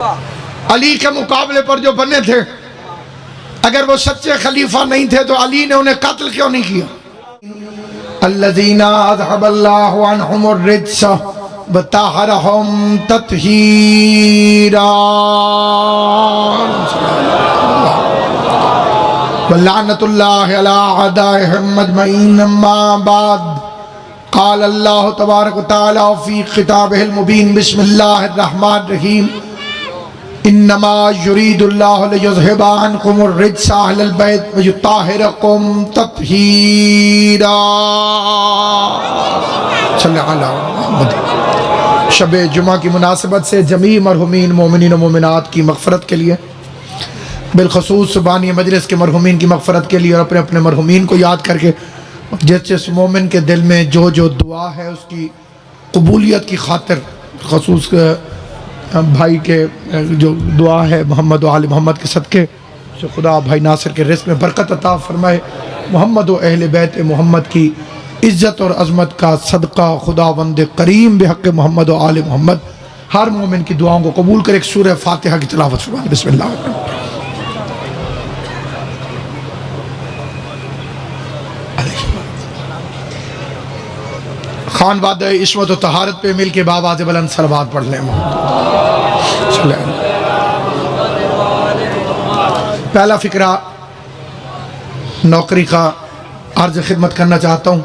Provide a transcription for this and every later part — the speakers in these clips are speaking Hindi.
अली के मुकाबले पर जो बने थे, अगर वो सच्चे खलीफा नहीं थे तो अली ने उन्हें कत्ल क्यों नहीं किया? अल्लज़ीना अज़हबल्लाहु अन्हुमुर रिज्स व तहरहुम तत्हीरा व लानतुल्लाहि अला अदाइहिम अजमईन। अम्मा बाद क़ाल अल्लाहु तबारक व तआला फ़ी किताबिहिल मुबीन बिस्मिल्लाहिर रहमानिर रहीम इन्नमा युरीदुल्लाहु लियुज़हिबा अन्कुमुर रिज्सा अहलल बैत व युत्ताहिरकुम तत्हीरा। सल्लल्लाहु अलैहि मुहम्मद। शब जुमा की मुनासिबत से जमी मरहुमीन मोमिनीन व मोमिनात की मग़फ़िरत के लिए, बिलख़ुसूस सुबानी मजलिस के मरहुमीन की मग़फ़िरत के लिए और अपने अपने मरहुमीन को याद करके जिस जिस मोमिन के दिल में जो जो दुआ है उसकी कबूलियत की खातिर, ख़ुसूस भाई के जो दुआ है मोहम्मद व आले मोहम्मद के सदक़े जो खुदा भाई नासिर के रिज़्क़ में बरकत अता फरमाए, मोहम्मद व अहले बैत मोहम्मद की इज़्ज़त और अज़मत का सदक़ा खुदावंद करीम बेहक़ मोहम्मद व आले मोहम्मद हर मोमिन की दुआओं को कबूल कर। एक सूरह फ़ातिहा की तिलावत फरमाएं। बिस्मिल्लाह। खान बाद इस्मत व तहारत पे मिल के बाबाज़ बुलंद सलवात पढ़ लें। पहला फ़िक्रा नौकरी का अर्ज़ खिदमत करना चाहता हूँ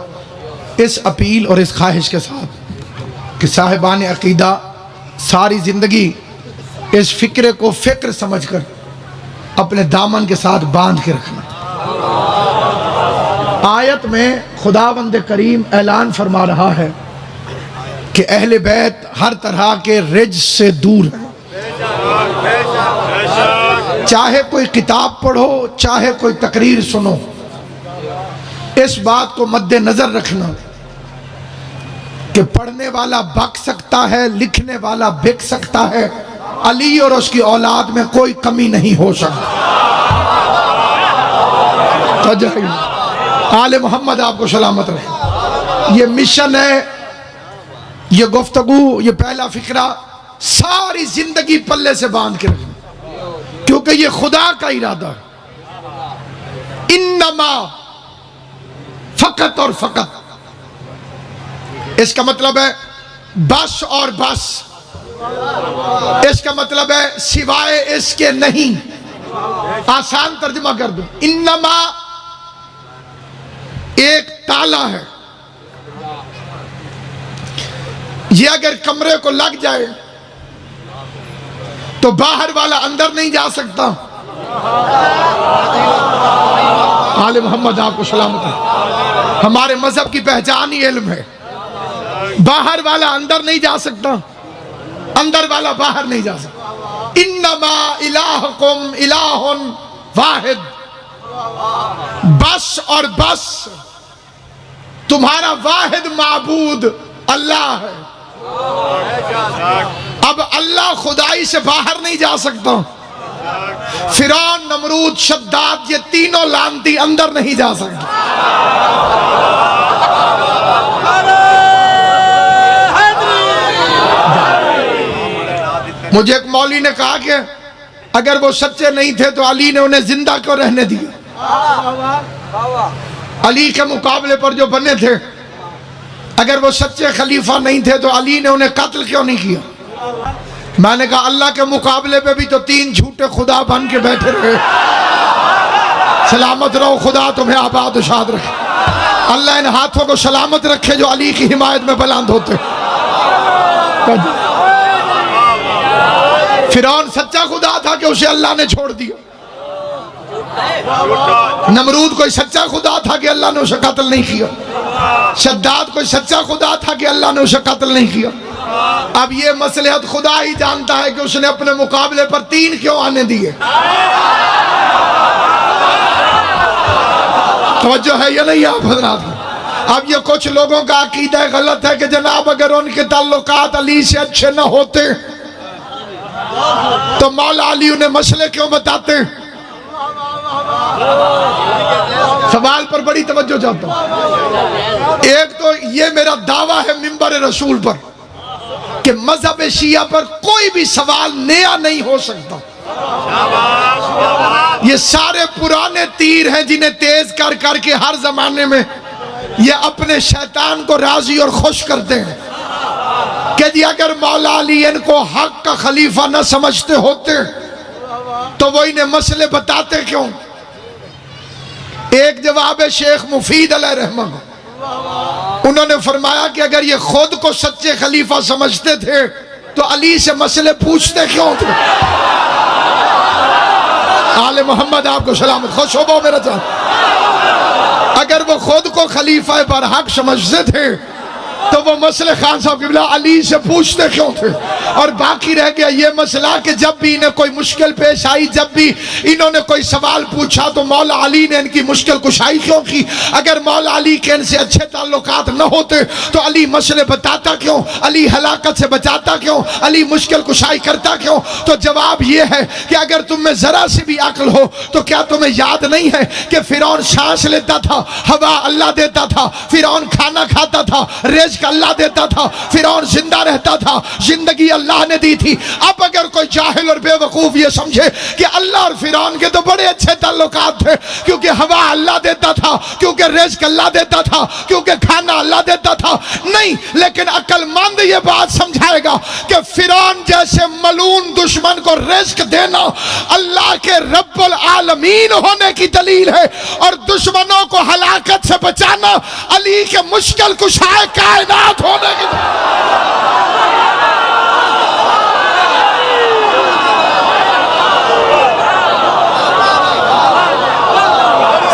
इस अपील और इस ख्वाहिश के साथ कि साहिबान अक़ीदा सारी ज़िंदगी इस फ़िक्रे को फ़िक्र समझकर अपने दामन के साथ बांध के रखना। आयत में खुदावंद करीम ऐलान फरमा रहा है कि अहले बैत हर तरह के रिज से दूर है। चाहे कोई किताब पढ़ो, चाहे कोई तकरीर सुनो, इस बात को मद्देनजर रखना कि पढ़ने वाला बक सकता है, लिखने वाला बिक सकता है, अली और उसकी औलाद में कोई कमी नहीं हो सकती। आले मोहम्मद आपको सलामत रहे। ये मिशन है, ये गुफ्तगू, ये पहला फिक्रा सारी जिंदगी पल्ले से बांध के रखना, क्योंकि ये खुदा का इरादा है। इन्नमा फकत और फकत, इसका मतलब है बस और बस, इसका मतलब है सिवाय इसके नहीं। आसान तर्जुमा कर दूं, इन्नमा एक ताला है, ये अगर कमरे को लग जाए तो बाहर वाला अंदर नहीं जा सकता। आले मोहम्मद आपको सलामत है। हमारे मजहब की पहचान ही इल्म है। बाहर वाला अंदर नहीं जा सकता, अंदर वाला बाहर नहीं जा सकता। इन्नमा इलाहुकुम इलाहुन वाहिद, बस और बस तुम्हारा वाहिद माबूद अल्लाह है। अब अल्लाह खुदाई से बाहर नहीं जा सकता। फिरौन, नमरूद, शद्दाद, ये तीनों लानती अंदर नहीं जा सकते। मुझे एक मौलवी ने कहा कि अगर वो सच्चे नहीं थे तो अली ने उन्हें जिंदा क्यों रहने दिया? अली के मुकाबले पर जो बने थे, अगर वो सच्चे खलीफा नहीं थे तो अली ने उन्हें कत्ल क्यों नहीं किया? मैंने कहा अल्लाह के मुकाबले पे भी तो तीन झूठे खुदा बन के बैठे रहे। सलामत रहो, खुदा तुम्हें आबाद शाद रखे। अल्लाह इन हाथों को सलामत रखे जो अली की हिमायत में बुलंद होते। फिरौन सच्चा खुदा था कि उसे अल्लाह ने छोड़ दिया। नमरूद कोई सच्चा खुदा था कि अल्लाह ने उसे कत्ल नहीं किया। शद्दाद कोई सच्चा खुदा था कि अल्लाह ने उसे कत्ल नहीं किया। अब ये मसलहत खुदा ही जानता है कि उसने अपने मुकाबले पर तीन क्यों आने दिए। तवज्जो है या नहीं आप हज़रात? अब ये कुछ लोगों का अकीदा गलत है कि जनाब अगर उनके ताल्लुकात अली से अच्छे न होते तो मौला अली उन्हें मसले क्यों बताते। सवाल पर बड़ी तवज्जो चाहता हूं। एक तो ये मेरा दावा है मिंबर रसूल पर कि मजहब शिया पर कोई भी सवाल नया नहीं हो सकता। ये सारे पुराने तीर हैं जिन्हें तेज कर करके हर जमाने में ये अपने शैतान को राजी और खुश करते हैं कि जी अगर मौला अली इनको हक का खलीफा न समझते होते तो वो इन्हें मसले बताते क्यों। एक जवाब है शेख मुफीद अलैहिर्रहमा, उन्होंने फरमाया कि अगर ये खुद को सच्चे खलीफा समझते थे तो अली से मसले पूछते क्यों थे। आले मोहम्मद आपको सलामत, खुश हो मेरा जान। अगर वो खुद को खलीफा बरहक समझते थे तो वो मसले खान साहब के बिला अली से पूछते क्यों थे। और बाकी रह गया ये मसला कि जब भी इन्हें कोई मुश्किल पेश आई, जब भी इन्होंने कोई सवाल पूछा तो मौला अली ने इनकी मुश्किल कुशाई क्यों की। अगर मौला अली के इनसे अच्छे ताल्लुकात न होते तो अली मसले बताता क्यों, अली हलाकत से बचाता क्यों, अली मुश्किल कुशाई करता क्यों। तो जवाब ये है कि अगर तुम में जरा सी भी अक्ल हो तो क्या तुम्हें याद नहीं है कि फिरौन सांस लेता था, हवा अल्लाह देता था, फिरौन खाना खाता था, रिज़्क़ अल्लाह देता था, फिरौन जिंदा रहता था, जिंदगी अल्लाह ने दी थी। अब अगर कोई जाहिल और बेवकूफ ये समझे कि अल्लाह और फिरौन के तो बड़े अच्छे ताल्लुकात थे, क्योंकि हवा अल्लाह देता था, क्योंकि रिज़्क़ अल्लाह देता था, क्योंकि खाना अल्लाह देता था, नहीं। लेकिन अक्लमंद ये बात समझाएगा कि फिरौन जैसे मलून दुश्मन को रिज़्क़ देना अल्लाह के रब्बुल आलमीन होने की दलील है, और दुश्मनों को हलाकत से बचाना अली के मुश्किल कुशाए कायनात होने की।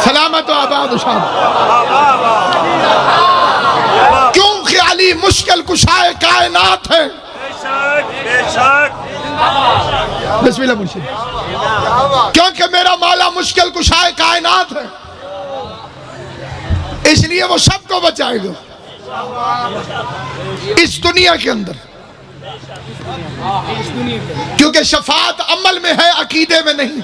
सलामत व आबाद शाद। क्योंकि अली मुश्किल कुशाए कायनात है। बिस्मिल्लाह मुर्शिद। क्योंकि मेरा मौला मुश्किल कुशाए कायनात है, इसलिए वो सबको बचाएगा इस दुनिया के अंदर। क्योंकि शफाअत अमल में है, अकीदे में नहीं।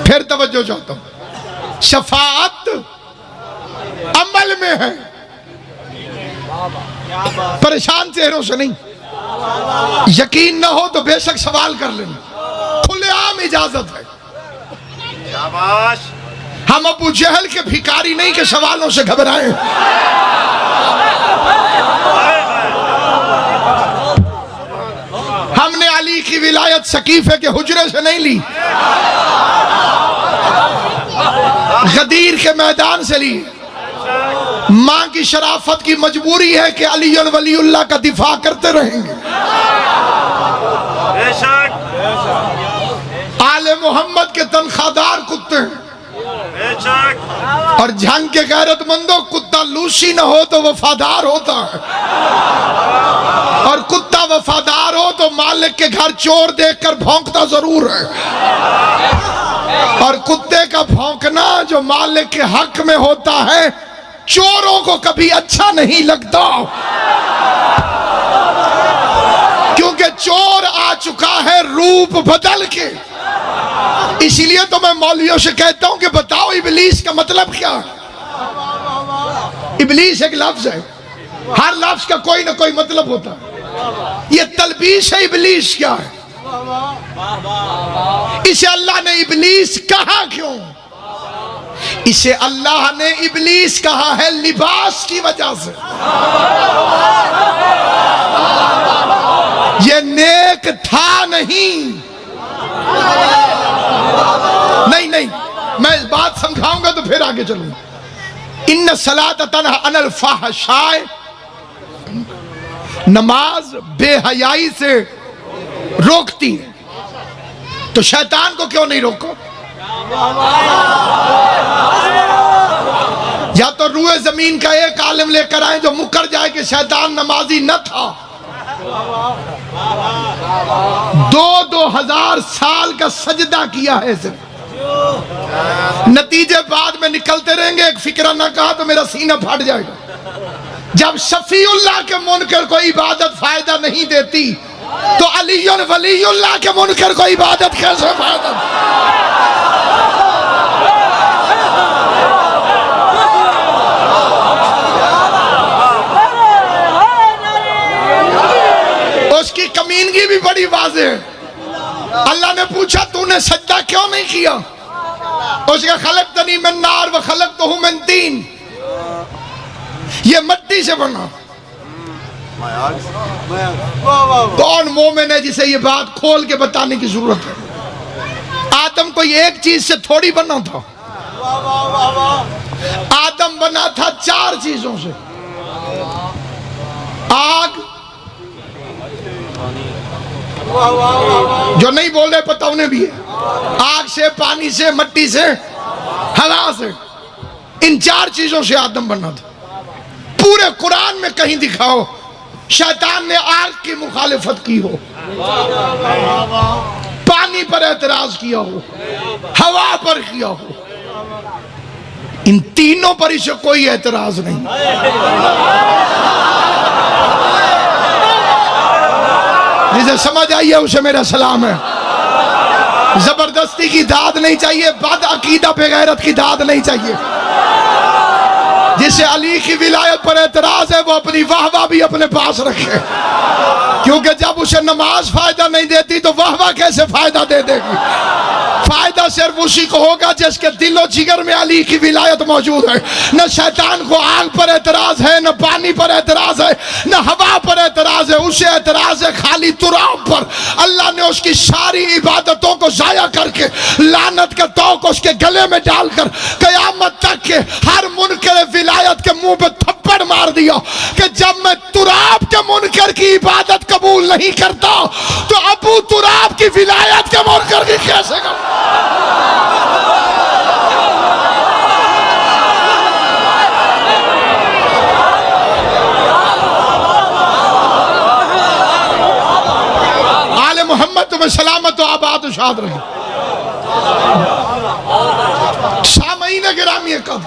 फिर तवज्जो चाहता हूं, शफाअत अमल में है, परेशान चेहरों से नहीं। यकीन ना हो तो बेशक सवाल कर लेना, खुलेआम इजाजत है। हम अबू जहल के भिखारी नहीं के सवालों से घबराए। हमने अली की विलायत सकीफे के हुजरे से नहीं ली, गदीर के मैदान से ली। मां की शराफत की मजबूरी है कि अली वलीउल्लाह का दिफा करते रहेंगे। आले मोहम्मद के तनख्वाहदार कुत्ते हैं, और झंग के गैरतमंदों कुत्ता लूसी न हो तो वफादार होता है, और कुत्ता वफादार हो तो मालिक के घर चोर देखकर भौंकता जरूर है। और कुत्ते का भौंकना जो मालिक के हक में होता है चोरों को कभी अच्छा नहीं लगता, क्योंकि चोर आ चुका है रूप बदल के। इसीलिए तो मैं मौलवियों से कहता हूं कि बताओ इबलीस का मतलब क्या है। इबलीस एक लफ्ज है, हर लफ्ज का कोई ना कोई मतलब होता है। ये तलबीस है, इबलीस क्या है। इसे अल्लाह ने इबलीस कहा क्यों? इसे अल्लाह ने इबलीस कहा है लिबास की वजह से। ये नेक था नहीं, नहीं, मैं इस बात समझाऊंगा तो फिर आगे चलूंगा। इन्न सलात तन्हा अनिल फ़हशाए, नमाज बेहयाई से रोकती है, तो शैतान को क्यों नहीं रोको? या तो रूए जमीन का एक आलिम लेकर आए जो मुकर जाए कि शैतान नमाजी न था। 2000 साल का सजदा किया है सिर्फ, नतीजे बाद में निकलते रहेंगे। एक फिक्रा ना कहा तो मेरा सीना फट जाएगा। जब शफीउल्लाह के मुनकर को इबादत फायदा नहीं देती तो अली वलीउल्लाह के मुनकर को इबादत कैसे फायदा? उसकी कमीनगी भी बड़ी वाज़ेह है। अल्लाह ने पूछा तूने सजदा क्यों नहीं किया? उसका खलक़तनी मिन नार व खलक़तहू मिन तीन, ये मिट्टी से बना। कौन मोमिन है जिसे ये बात खोल के बताने की जरूरत है? आदम कोई एक चीज से थोड़ी बना था, आदम बना था 4 चीजों से। आग, जो नहीं बोल रहे पता उन्हें भी है, आग से, पानी से, मिट्टी से, हवा से, इन 4 चीजों से आदम बना था। पूरे कुरान में कहीं दिखाओ शैतान ने आग की मुखालिफत की हो, पानी पर एतराज किया हो, हवा पर किया हो, इन तीनों पर इसे कोई एतराज नहीं। जिसे समझ आई है उसे मेरा सलाम है। जबरदस्ती की दाद नहीं चाहिए, बद अकीदा बेगैरत की दाद नहीं चाहिए। जिसे अली की विलायत पर एतराज है वो अपनी वाहवा भी अपने पास रखे, क्योंकि जब उसे नमाज फायदा नहीं देती तो वाहवा कैसे फायदा दे देगी? फायदा सिर्फ उसी को होगा जिसके दिलो जिगर में अली की विलायत मौजूद है। न शैतान को आग पर एतराज है, न पानी पर एतराज है, न हवा पर एतराज है, उसे एतराज है खाली तुराब पर। अल्लाह ने उसकी सारी इबादतों को जाया करके लानत के तौक उसके गले में डालकर कयामत तक के हर मुनकर विलायत के मुंह पे थप्पड़ मार दिया कि जब मैं तुराब के मुनकर की इबादत कबूल नहीं करता तो अबू तुराब की विलायत के मुनकर की कैसे करता? आले मोहम्मद तुम्हें सलामत व आबाद शाद रहे। सामईन गिरामी कब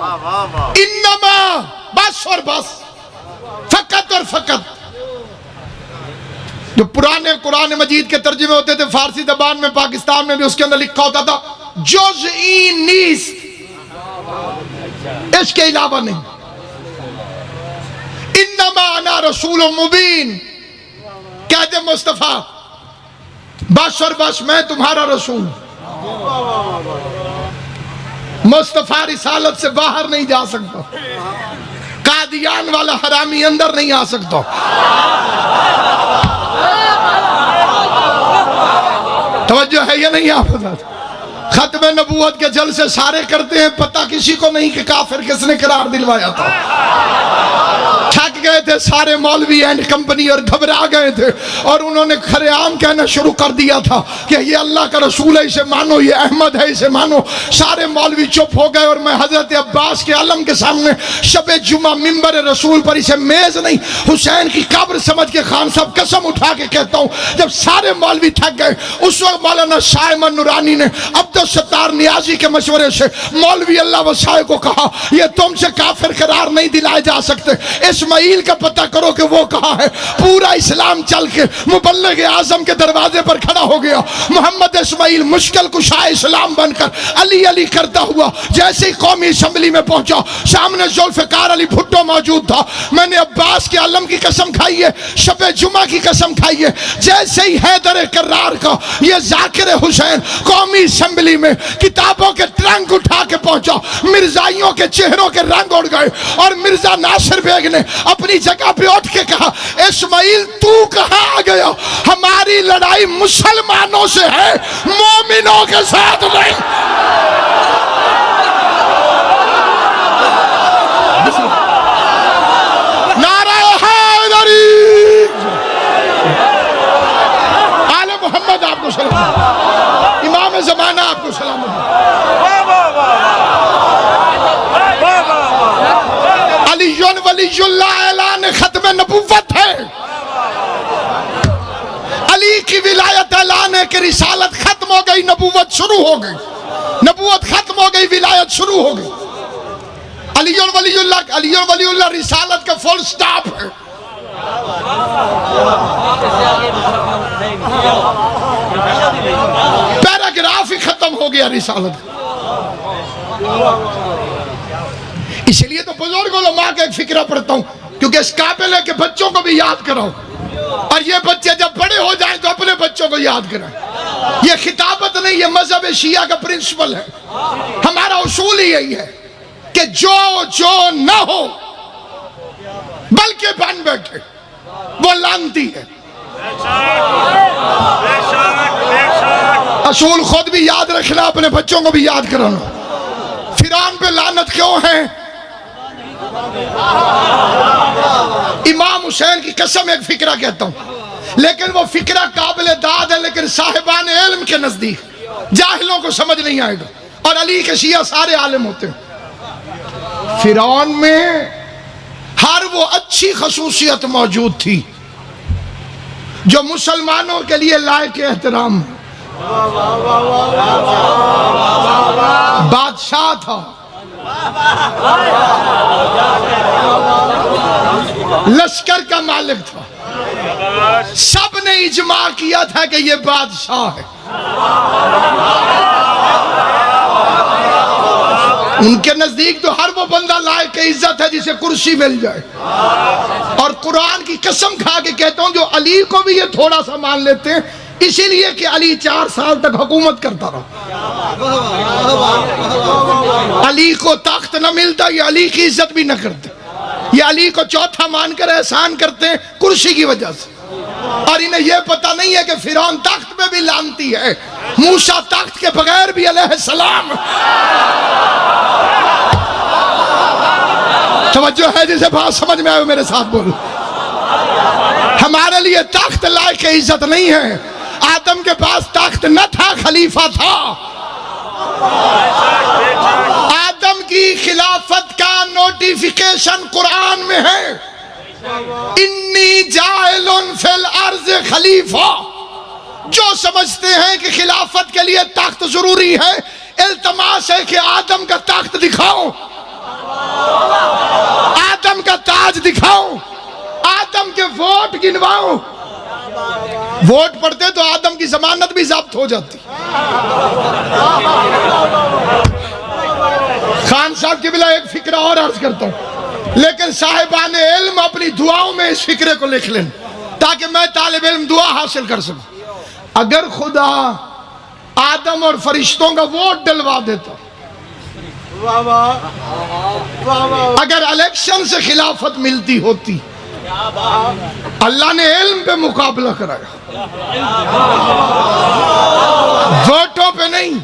इन्नमा, बस और बस, फकत और फकत। जो पुराने कुरान मजीद के तर्जुमे होते थे फारसी ज़बान में, पाकिस्तान में भी, उसके अंदर लिखा होता था जुज़ई नीस, इसके अलावा नहीं। इन्नमा अना रसूल मुबीन, कहते मुस्तफा बस और बस मैं तुम्हारा रसूल। मुस्तफा रिसालत से बाहर नहीं जा सकता, कादियान वाला हरामी अंदर नहीं आ सकता। तवज्जो है या नहीं? आप खत्म नबूवत के जलसे सारे करते हैं, पता किसी को नहीं कि काफिर किसने करार दिलवाया था। थक गए थे सारे मौलवी एंड कंपनी और घबरा गए थे और उन्होंने खरेआम कहना शुरू कर दिया था कि ये अल्लाह का रसूल है, इसे मानो, ये अहमद है, इसे मानो। सारे मौलवी चुप हो गए और मैं हजरत अब्बास के आलम के सामने शबे जुमा मिंबर रसूल पर, इसे मेज नहीं हुसैन की कब्र समझ के खान साहब कसम उठा के कहता हूँ, जब सारे मौलवी थक गए उस वक्त मौलाना शाइमन नूरानी ने अब्दुल सत्तार नियाजी के मशवरे से मौलवी अल्लाह वसाए को कहा ये तुमसे काफिर करार नहीं दिलाए जा सकते, इस्माइल का पता करो कि वो कहाँ है। पूरा इस्लाम चल के मुबल्लिग आजम के दरवाजे पर खड़ा हो गया। मोहम्मद इस्माइल मुश्किल कुशा इस्लाम बनकर अली अली करता हुआ जैसे ही कौमी असम्बली में पहुंचा, सामने जुल्फिकार अली भुट्टो मौजूद था। मैंने अब्बास के आलम की कसम खाई है, शबे जुमा की कसम खाई है, जैसे ही हैदर करार का ये जाकिर हुसैन कौमी असम्बली में किताबों के ट्रंक उठा के पहुंचा, मिर्जाइयों के चेहरों के रंग उड़ गए और मिर्जा नासिर बेग ने अपनी जगह पे उठ के कहा इस्माइल तू कहां आ गया? हमारी लड़ाई मुसलमानों से है, मोमिनों के साथ नहीं। नारा हैदरी। आले मोहम्मद आपको सलाम, इमाम ज़माना आपको सलाम। अलीयुन वलीयुल्लाह ऐलान खत्म नबुव्वत है। अली की विलायत ऐलान है कि रिसालत खत्म हो गई, नबुव्वत शुरू हो गई। नबुव्वत खत्म हो गई, विलायत शुरू हो गई। अलीयुन वलीयुल्लाह रिसालत का फुल स्टॉप है। पैराग्राफ ही खत्म हो गया रिसालत। इसलिए तो बुजुर्ग उलमा का एक फिक्रा पढ़ता हूं, क्योंकि इस काबिल है कि बच्चों को भी याद कराओ और और ये बच्चे जब बड़े हो जाएं तो अपने बच्चों को याद करें। ये खिताबत नहीं, ये मजहब शिया का प्रिंसिपल है। हमारा उसूल ही यही है कि जो जो ना हो बल्कि बन बैठे वो लानती है। असूल खुद भी याद रखना, अपने बच्चों को भी याद कराना। फिरौन पे लानत क्यों है? इमाम हुसैन की कसम एक फिक्रा कहता हूं, लेकिन वो फिक्रा काबिल दाद है, लेकिन साहिबान इल्म के नजदीक जाहिलों को समझ नहीं आएगा। और अली के शिया सारे आलिम होते हैं। फिरौन में हर वो अच्छी खसूसियत मौजूद थी जो मुसलमानों के लिए लायक एहतराम है। बादशाह था, लश्कर का मालिक था, सब ने इजमा किया था कि ये बादशाह है। उनके नजदीक तो हर वो बंदा लायक इज्जत है जिसे कुर्सी मिल जाए। और कुरान की कसम खा के कहता हूं, जो अली को भी ये थोड़ा सा मान लेते हैं, इसीलिए कि अली 4 साल तक हुकूमत करता रहा। अली को तख्त न मिलता, ये अली की इज्जत भी न करते। ये अली को चौथा मानकर एहसान करते हैं कुर्सी की वजह से। और इन्हें यह पता नहीं है कि फिरौन तख्त पे भी लानती है, मूसा तख्त के बगैर भी अलैहिस्सलाम। तवज्जो है जिसे बात समझ में आए मेरे साथ बोल। हमारे लिए तख्त लायक इज्जत नहीं है। आदम के पास तख्त न था, खलीफा था। आदम की खिलाफत का नोटिफिकेशन कुरान में है, इन्नी जाइलुन फिल अर्ज़ खलीफा। जो समझते हैं कि खिलाफत के लिए तख्त जरूरी है, इल्तमास है कि आदम का तख्त दिखाओ, आदम का ताज दिखाओ, आदम के वोट गिनवाओ। वोट पड़ते तो आदम की जमानत भी जब्त हो जाती। खान साहब की बिला एक फिक्रा और अर्ज करता हूं, लेकिन साहिबान इल्म अपनी दुआओं में इस फिक्रे को लिख लें ताकि मैं तालिब इल्म दुआ हासिल कर सकूं। अगर खुदा आदम और फरिश्तों का वोट डलवा देता, अगर इलेक्शन से खिलाफत मिलती होती, अल्लाह ने इल्म पे मुकाबला कराया, वोटों पे नहीं।